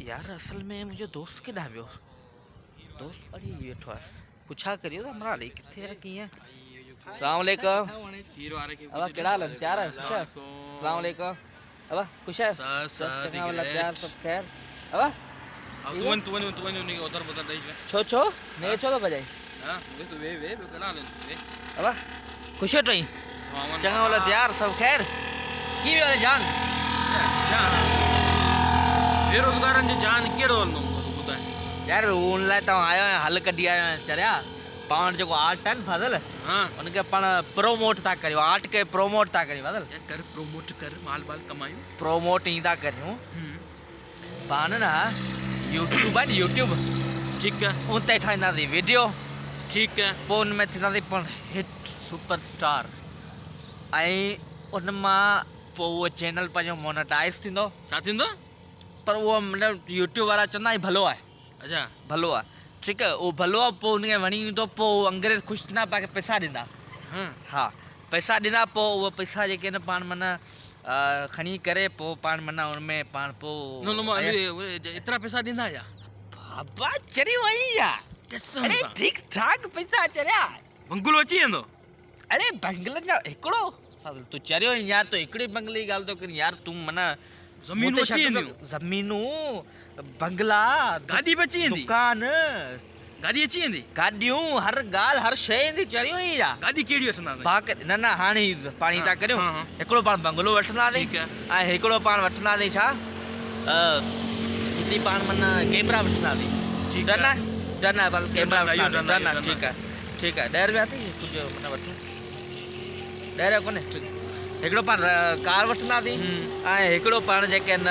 यार असल में मुझे दोस्त के ढाबियो दोस्त अरे ये ठो पूछा करियो तो हमरा ले किथे है की है। अस्सलाम वालेकुम अब केड़ा हाल है त्यार है खुश है। अस्सलाम वालेकुम अब खुश है सब चंगा वाला त्यार सब खैर अब तुवन नहीं उधर बता दे छो ने छो तो बजाई हां वे केड़ा ले अब खुश है तई चंगा वाला त्यार सब खैर की वाले जान बेरोजगारन जी जान केड़ो नो बुधाए यार उन लाइ तो आयो हल कढी आयो चरिया पाण जो आर्ट है फजल हां उनके पण प्रोमोट ता करियो आर्ट के प्रोमोट ता करियो फजल कर प्रोमोट कर माल बाल कमायो प्रोमोट ही ता करियो पाण ना यूट्यूब है यूट्यूब ठीक है उते ठाइंदा दी वीडियो ठीक है पोन में थींदा दी पण हिट सुपरस्टार आई उनमा पो वो चैनल पंहिंजो मोनेटाइज थींदो छा थींदो पर वो मतलब यूट्यूब वाला चंदा भलो है अच्छा भलो आहे ठीक है वो भलो आहे पोइ उनखे वणी तो पोइ अंग्रेज ख़ुशि न पाके पैसा ॾींदा हां हा पैसा ॾींदा पोइ उहे पैसा जेके न पाण माना खणी करे पोइ पाण माना उनमें पाण पोइ नो नो इतना पैसा ॾींदा या बाबा चरी वई या अरे ठीक ठाक पैसा चरिया बंगलो अची वेंदो अरे बंगले न हिकिड़ो तू चरियो यार तो हिकिड़ी बंगले जी ॻाल्हि थो करी यार तूं माना ज़मीनूं अची वेंदियूं ज़मीनूं बंगला गाॾी बि अची वेंदी दुकान गाॾी अची वेंदी गाॾियूं हर ॻाल्हि हर शइ ईंदी चरियो ई या गाॾी कहिड़ी वठंदा बाक़ न न हाणे पाणी था करियूं हिकिड़ो पाण बंगलो वठंदासीं ठीकु ऐं हिकिड़ो पाण वठंदासीं छा हिकिड़ी पाण माना कैमरा वठंदासीं ठीकु डन आहे डन आहे बस कैमरा डन आहे, इहो वठंदासीं डन आहे, डन आहे ठीकु आहे 10 रुपया थी कुझु माना वठूं 10 रुपया कोन्हे हिकिड़ो पाण कार वठंदासीं ऐं हिकिड़ो पाण जेके न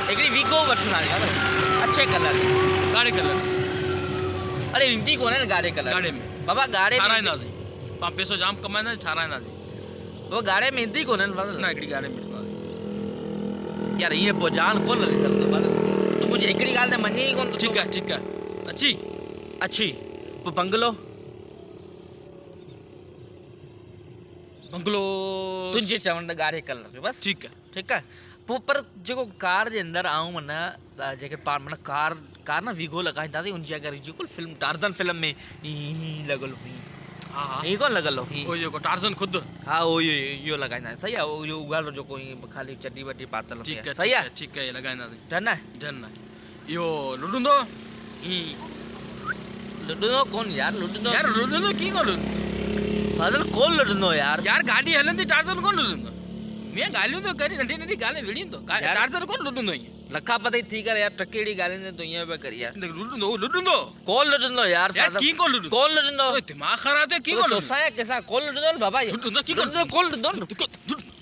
हिकिड़ी वीगो वठंदासीं अच्छे कलर जी ॻाढ़े कलर अरे ईंदी कोन्हे न ॻाढ़े कलर ॻाढ़े में बाबा ॻाढ़े में ठाराईंदासीं पाण पैसो जाम कमाईंदासीं ठाराईंदासीं वो ॻाढ़े में ईंदी कोन्हे न न हिकिड़ी ॻाढ़े में वठंदासीं यार ईअं पोइ जान कोन लॻी सघंदो तूं मुंहिंजी हिकिड़ी ॻाल्हि त मञे ई कोन ठीकु आहे अची अच्छी पोइ बंगलो बंगलो तुंहिंजे चवण त ॻाढ़े कलर जो बसि ठीकु आहे पोइ पर जेको कार जे अंदरि आऊं माना जेके पाण माना कार न वीगो लॻाईंदासीं उनजी अगरि जेको फिल्म टार्ज़न फिल्म में हीअं लॻल हुई हा हीअं कोन लॻल हुई ओ जेको टार्ज़न ख़ुदि हा उहो इहो लॻाईंदासीं सही आहे इहो उगाड़ो जेको हीअं ख़ाली चटी वटी पातल ठीकु सही आहे आहे ठीकु आहे लॻाईंदासीं डन आहे डन आहे इहो लुॾंदो लुॾंदो कोन यार लुॾंदो यार लुॾंदो कीअं कोन लुॾंदो फज़ल कोन लुॾंदो यार यार गाॾी हलंदी टार्ज़न कोन लुॾंदो मैं ॻाल्हियूं थो करे नंढी नंढी ॻाल्हि विड़ींदो टार्ज़न कोन लुॾंदो ईअं लखापति थी करे यार टकेड़ी ॻाल्हियुनि तूं ईअं पिया करी यार लुॾंदो कोन लुॾंदो यार यार कीअं कोन लुॾंदो कोन लुॾंदो दिमाग़ ख़राब आहे कीअं कोन लुॾंदो तोसां कंहिंसां कोन लुॾंदो बाबा लुॾंदो कीअं कोन कोन लुॾंदो